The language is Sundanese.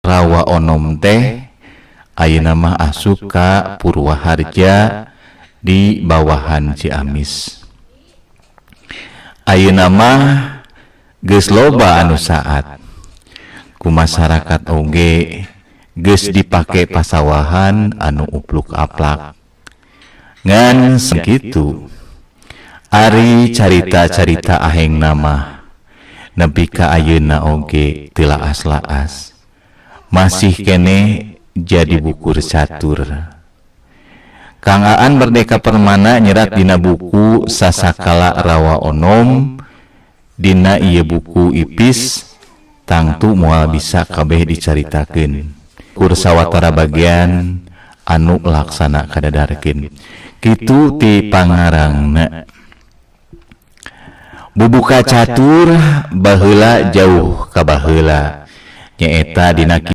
rawa onom teh ayeuna mah asup ka Purwaharja di bawahan Ciamis. Ayeuna mah geus loba anu saat ku masyarakat oge geus dipake pasawahan anu upluk-aplak. Ngan sakitu ari carita-carita aheng nama nepi ka ayeuna oge teu laas-laas masih kene jadi buku catur. Kang Aan Merdeka Permana nyerat dina buku Sasakala Rawa Onom. Dina ieu buku ipis tangtu moal bisa kabeh dicaritakeun kursawatara bagian anu laksana kadadarkeun. Kitu ti pangarangna. Bubuka catur baheula jauh ka baheula nyaeta dina